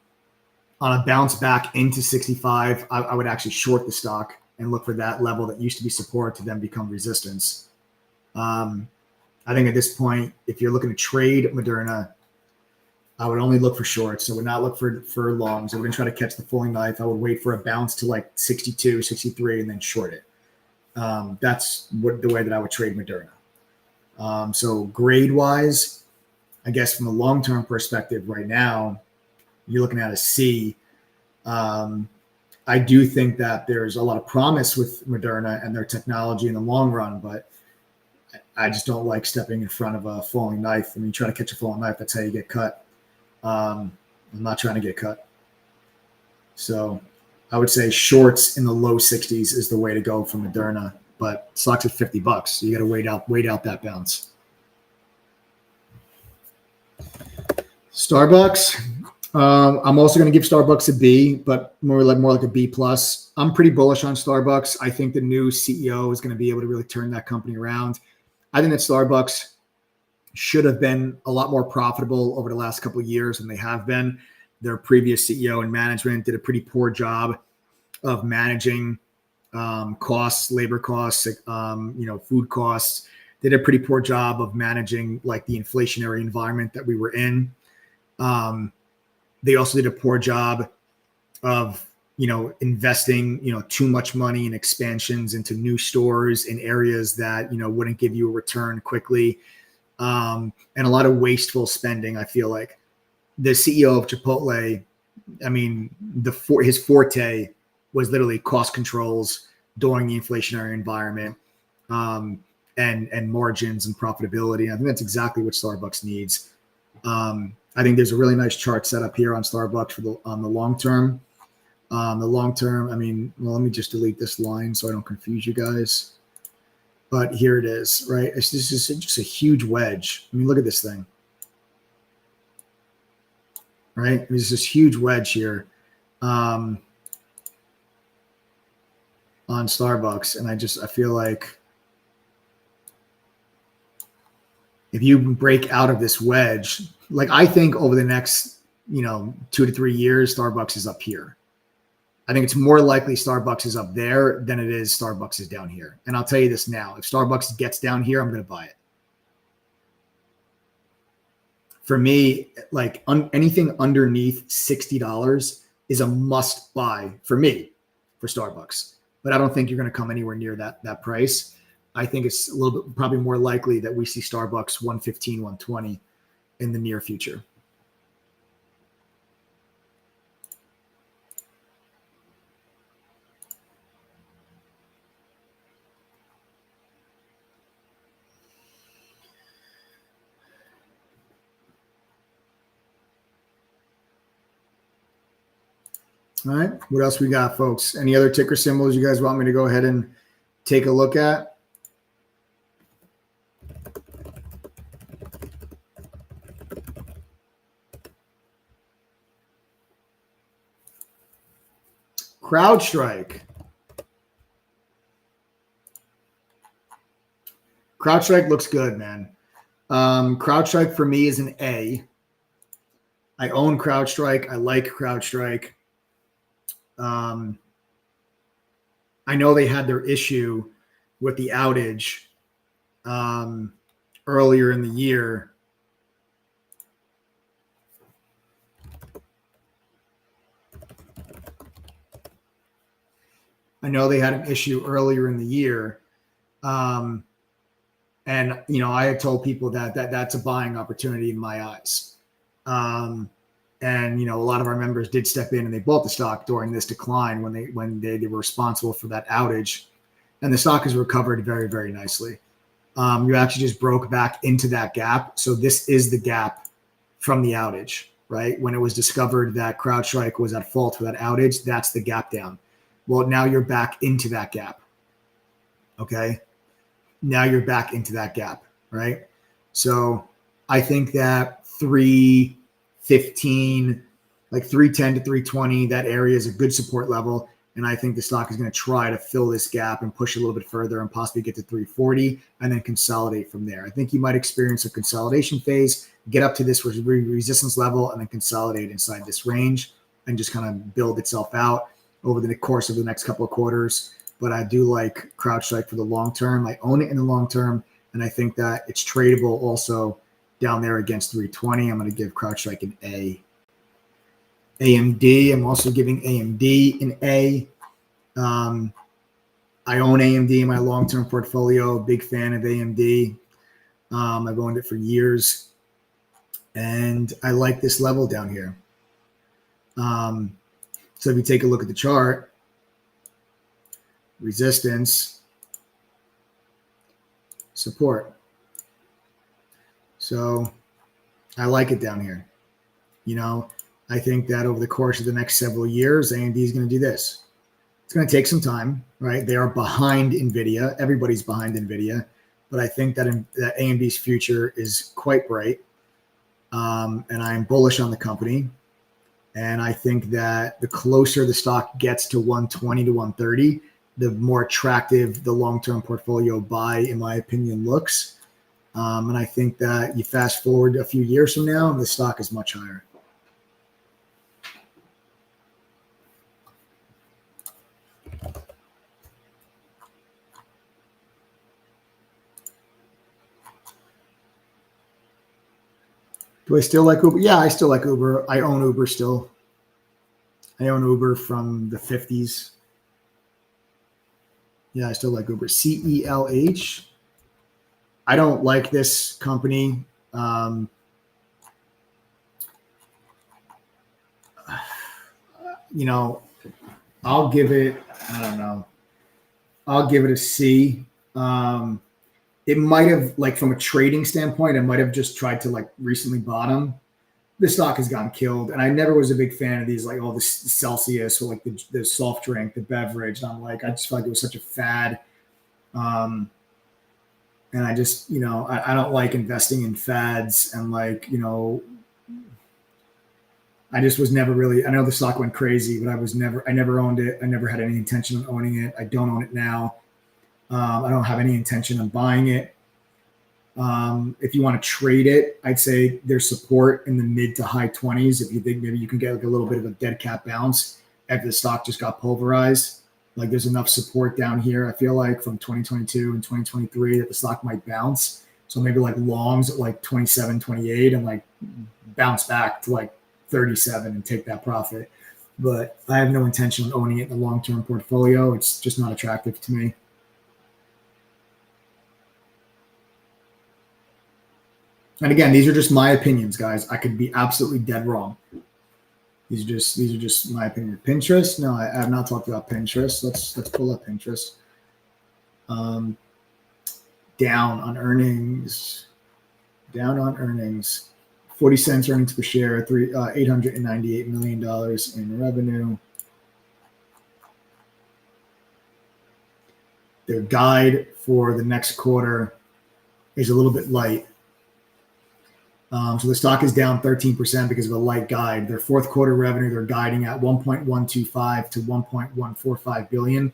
a bounce back into 65, I would actually short the stock and look for that level that used to be support to then become resistance. I think at this point, if you're looking to trade Moderna, I would only look for shorts. I would not look for longs. I wouldn't try to catch the falling knife. I would wait for a bounce to like 62, 63, and then short it. That's the way that I would trade Moderna. So grade-wise, I guess from a long-term perspective right now, you're looking at a C. I do think that there's a lot of promise with Moderna and their technology in the long run, but I just don't like stepping in front of a falling knife. I mean, you try to catch a falling knife, that's how you get cut. I'm not trying to get cut. So I would say shorts in the low 60s is the way to go for Moderna, but stock's at $50. So you got to wait out that bounce. Starbucks. I'm also going to give Starbucks a B, but more like a B plus. I'm pretty bullish on Starbucks. I think the new CEO is going to be able to really turn that company around. I think that Starbucks should have been a lot more profitable over the last couple of years than they have been. Their previous CEO and management did a pretty poor job of managing costs, labor costs, food costs. They did a pretty poor job of managing like the inflationary environment that we were in. They also did a poor job of, investing, too much money in expansions into new stores in areas that, wouldn't give you a return quickly. And a lot of wasteful spending. I feel like the CEO of Chipotle, I mean, his forte was literally cost controls during the inflationary environment, and margins and profitability. I think that's exactly what Starbucks needs. I think there's a really nice chart set up here on Starbucks on the long term. I mean, well, let me just delete this line so I don't confuse you guys. But here it is, right? This is just a huge wedge. I mean, look at this thing, right? There's this huge wedge here on Starbucks. And I feel like if you break out of this wedge, like I think over the next, 2 to 3 years, Starbucks is up here. I think it's more likely Starbucks is up there than it is Starbucks is down here. And I'll tell you this now, if Starbucks gets down here, I'm going to buy it. For me, like anything underneath $60 is a must buy for me for Starbucks. But I don't think you're going to come anywhere near that price. I think it's a little bit probably more likely that we see Starbucks 115, 120 in the near future. All right. What else we got, folks? Any other ticker symbols you guys want me to go ahead and take a look at? CrowdStrike. CrowdStrike looks good, man. CrowdStrike for me is an A. I own CrowdStrike. I like CrowdStrike. I know they had their issue with the outage earlier in the year. I know they had an issue earlier in the year. And, I had told people that's a buying opportunity in my eyes. And, a lot of our members did step in and they bought the stock during this decline when they were responsible for that outage. And the stock has recovered very, very nicely. You actually just broke back into that gap. So this is the gap from the outage, right? When it was discovered that CrowdStrike was at fault for that outage, that's the gap down. Well, now you're back into that gap. Okay. Now you're back into that gap, right? So I think that 315, like 310 to 320, that area is a good support level. And I think the stock is going to try to fill this gap and push a little bit further and possibly get to 340 and then consolidate from there. I think you might experience a consolidation phase, get up to this resistance level, and then consolidate inside this range and just kind of build itself out over the course of the next couple of quarters. But I do like CrowdStrike for the long term. I own it in the long term, and I think that it's tradable also down there against 320. I'm going to give CrowdStrike an A. AMD, I'm also giving AMD an A. I own AMD in my long-term portfolio, big fan of AMD. I've owned it for years, and I like this level down here. So if you take a look at the chart, resistance, support. So I like it down here. I think that over the course of the next several years, AMD is going to do this. It's going to take some time, right? They are behind NVIDIA. Everybody's behind NVIDIA. But I think that AMD's future is quite bright. And I'm bullish on the company. And I think that the closer the stock gets to 120 to 130, the more attractive the long-term portfolio buy, in my opinion, looks. And I think that you fast forward a few years from now, and the stock is much higher. Do I still like Uber? Yeah, I still like Uber. I own Uber still. I own Uber from the 50s. Yeah, I still like Uber. CELH. I don't like this company. I'll give it, I don't know. I'll give it a C. It might have, like, from a trading standpoint, it might have just tried to recently bottom. The stock has gotten killed, and I never was a big fan of these, like all this Celsius or the soft drink, the beverage. And I just felt like it was such a fad. And I just, I don't like investing in fads, and I just was never really, I know the stock went crazy, but I never owned it. I never had any intention of owning it. I don't own it now. I don't have any intention of buying it. If you want to trade it, I'd say there's support in the mid to high 20s. If you think maybe you can get a little bit of a dead cat bounce after the stock just got pulverized, there's enough support down here. I feel like from 2022 and 2023 that the stock might bounce. So maybe longs at 27, 28 and bounce back to 37 and take that profit. But I have no intention of owning it in a long-term portfolio. It's just not attractive to me. And again, these are just my opinions, guys. I could be absolutely dead wrong. These are just my opinion. Pinterest? No, I have not talked about Pinterest. Let's pull up Pinterest. Down on earnings. 40 cents earnings per share. $898 million in revenue. Their guide for the next quarter is a little bit light. So the stock is down 13% because of a light guide. Their fourth quarter revenue, they're guiding at 1.125 to 1.145 billion.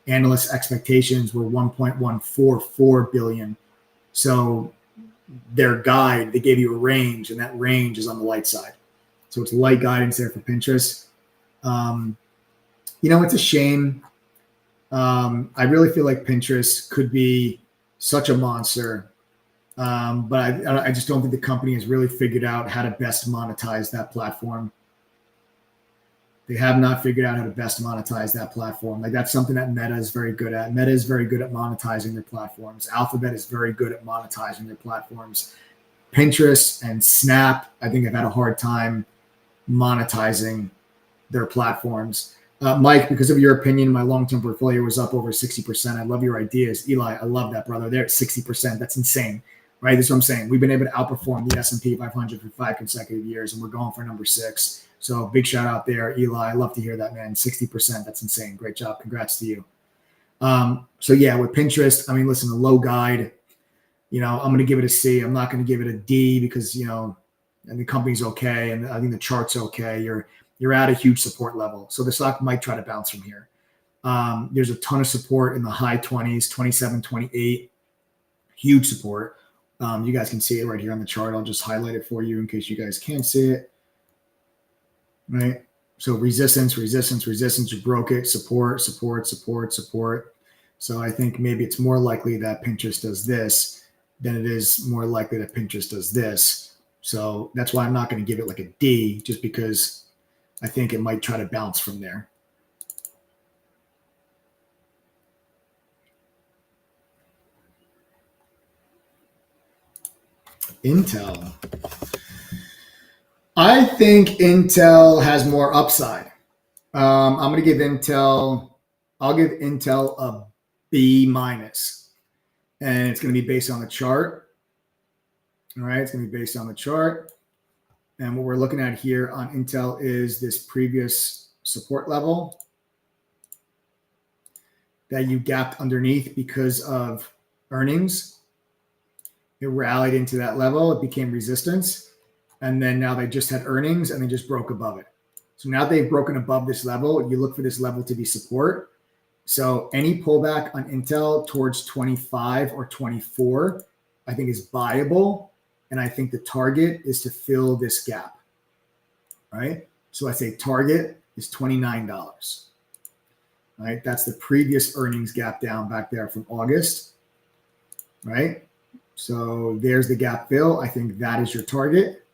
Analyst expectations were 1.144 billion. So their guide, they gave you a range, and that range is on the light side. So it's light guidance there for Pinterest. It's a shame. I really feel like Pinterest could be such a monster. But I just don't think the company has really figured out how to best monetize that platform. They have not figured out how to best monetize that platform. Like that's something that Meta is very good at. Meta is very good at monetizing their platforms. Alphabet is very good at monetizing their platforms. Pinterest and Snap, I think, have had a hard time monetizing their platforms. Mike, because of your opinion, my long-term portfolio was up over 60%. I love your ideas. Eli, I love that, brother. They're at 60%. That's insane, right? That's what I'm saying. We've been able to outperform the S&P 500 for 5 consecutive years, and we're going for number 6. So big shout out there, Eli. I love to hear that, man. 60%. That's insane. Great job. Congrats to you. So yeah, with Pinterest, I mean, listen, the low guide, I'm going to give it a C. I'm not going to give it a D because, and the company's okay. And I think the chart's okay. You're at a huge support level. So the stock might try to bounce from here. There's a ton of support in the high 20s, 27, 28, huge support. You guys can see it right here on the chart. I'll just highlight it for you in case you guys can't see it. Right. So resistance, you broke it, support. So I think maybe it's more likely that Pinterest does this than it is more likely that Pinterest does this. So that's why I'm not going to give it like a D, just because I think it might try to bounce from there. Intel. I think Intel has more upside. I'm going to give Intel, I'll give Intel a B minus, and it's going to be based on the chart. All right. It's going to be based on the chart. And what we're looking at here on Intel is this previous support level that you gapped underneath because of earnings. It rallied into that level. It became resistance. And then now they just had earnings and they just broke above it. So now they've broken above this level. You look for this level to be support. So any pullback on Intel towards 25 or 24, I think is buyable. And I think the target is to fill this gap, right? So I say target is $29, right? That's the previous earnings gap down back there from August, right? So there's the gap fill. I think that is your target.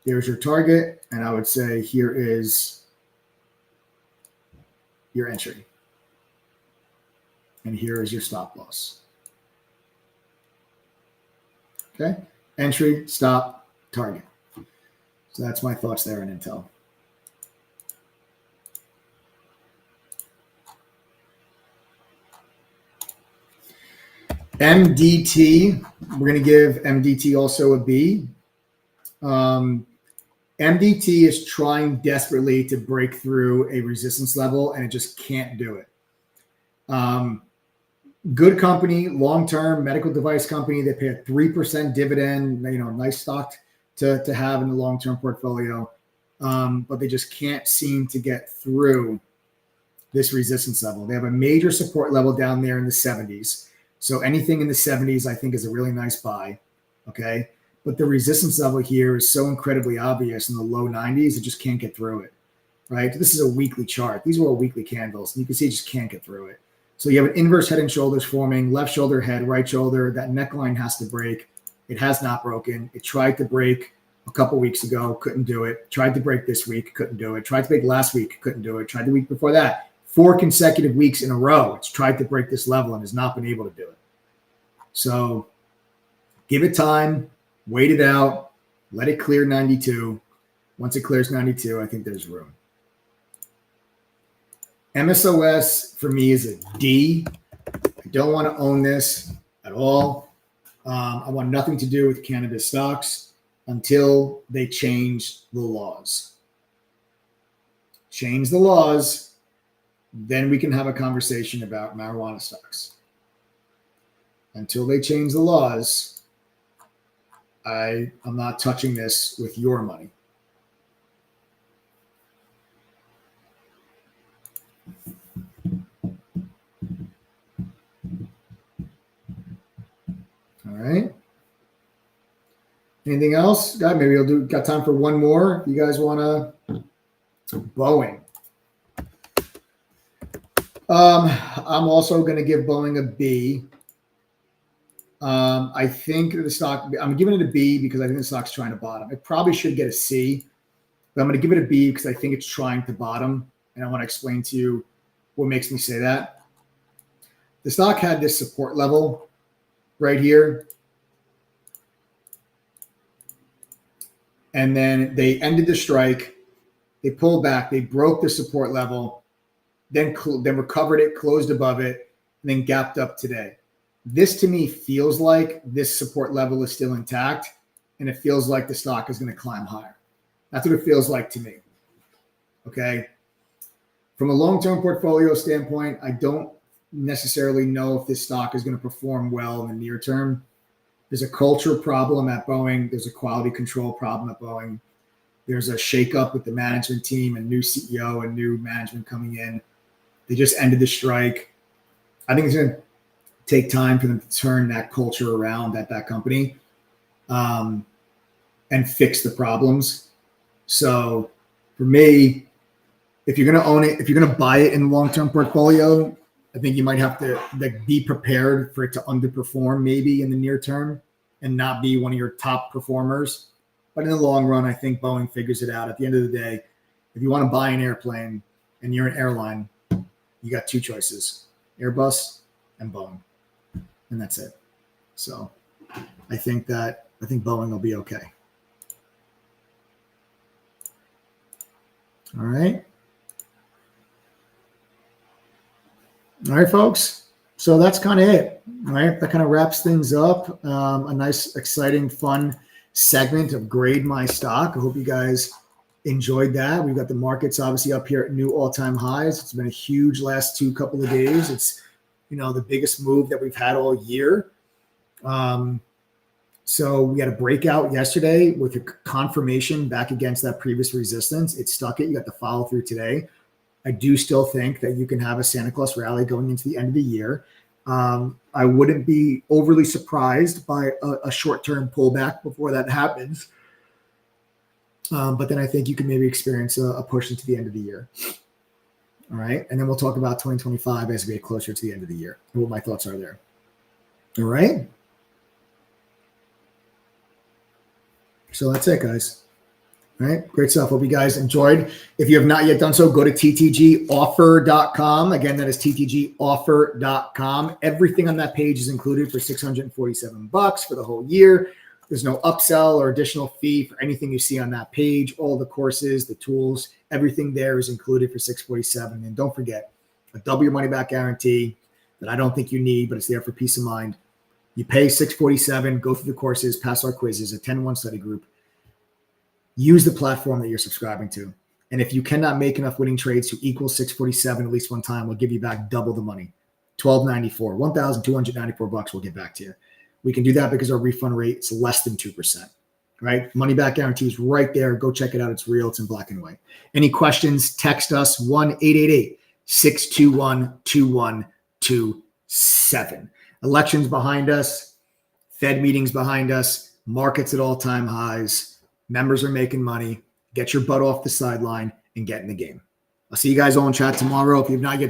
There's your target. And I would say here is your entry. And here is your stop loss. Okay. Entry, stop, target. So that's my thoughts there on Intel. MDT, we're going to give MDT also a B. MDT is trying desperately to break through a resistance level, and it just can't do it. Good company, long-term medical device company. They pay a 3% dividend, nice stock to have in the long-term portfolio. But they just can't seem to get through this resistance level. They have a major support level down there in the 70s. So anything in the 70s, I think, is a really nice buy. Okay. But the resistance level here is so incredibly obvious in the low 90s, it just can't get through it. Right. This is a weekly chart. These are all weekly candles. And you can see it just can't get through it. So you have an inverse head and shoulders forming, left shoulder, head, right shoulder. That neckline has to break. It has not broken. It tried to break a couple weeks ago, couldn't do it. Tried to break this week, couldn't do it. Tried to break last week, couldn't do it. Tried the week before that. 4 consecutive weeks in a row, it's tried to break this level and has not been able to do it. So give it time, wait it out, let it clear 92. Once it clears 92, I think there's room. MSOS for me is a D. I don't want to own this at all. I want nothing to do with cannabis stocks until they change the laws. Change the laws, then we can have a conversation about marijuana stocks. Until they change the laws, I'm not touching this with your money. All right. Anything else? God, maybe got time for one more. If you guys want to. Boeing. I'm also going to give Boeing a B. I think the stock, I'm giving it a B because I think the stock's trying to bottom. It probably should get a C, but I'm going to give it a B because I think it's trying to bottom. And I want to explain to you what makes me say that. The stock had this support level right here. And then they ended the strike. They pulled back. They broke the support level, then recovered it, closed above it, and then gapped up today. This to me feels like this support level is still intact, and it feels like the stock is going to climb higher. That's what it feels like to me. Okay. From a long-term portfolio standpoint, I don't necessarily know if this stock is going to perform well in the near term. There's a culture problem at Boeing. There's a quality control problem at Boeing. There's a shakeup with the management team and new CEO and new management coming in. They just ended the strike. I think it's going to take time for them to turn that culture around at that company and fix the problems. So for me, if you're going to own it, if you're going to buy it in the long-term portfolio, I think you might have to be prepared for it to underperform maybe in the near term and not be one of your top performers. But in the long run, I think Boeing figures it out. At the end of the day, if you want to buy an airplane and you're an airline, you got two choices, Airbus and Boeing. And that's it. So I think Boeing will be okay. All right. All right, folks. So that's kind of it. All right. That kind of wraps things up. A nice, exciting, fun segment of Grade My Stock. I hope you guys enjoyed that. We've got the markets obviously up here at new all-time highs. It's been a huge last couple of days. It's, the biggest move that we've had all year. So we had a breakout yesterday with a confirmation back against that previous resistance. It stuck it. You got the follow through today. I do still think that you can have a Santa Claus rally going into the end of the year. I wouldn't be overly surprised by a short-term pullback before that happens. But then I think you can maybe experience a push into the end of the year. All right. And then we'll talk about 2025 as we get closer to the end of the year and what my thoughts are there. All right. So that's it, guys. All right. Great stuff. Hope you guys enjoyed. If you have not yet done so, go to ttgoffer.com. Again, that is ttgoffer.com. Everything on that page is included for $647 for the whole year. There's no upsell or additional fee for anything you see on that page. All the courses, the tools, everything there is included for $647. And don't forget, a double your money back guarantee that I don't think you need, but it's there for peace of mind. You pay $647, go through the courses, pass our quizzes, a 10-1 study group. Use the platform that you're subscribing to. And if you cannot make enough winning trades to equal $647 at least one time, we'll give you back double the money. $1,294, $1,294 we'll get back to you. We can do that because our refund rate is less than 2%, right? Money back guarantee is right there. Go check it out. It's real. It's in black and white. Any questions, text us 1-888-621-2127. Elections behind us, Fed meetings behind us, markets at all-time highs. Members are making money. Get your butt off the sideline and get in the game. I'll see you guys all in chat tomorrow. If you've not yet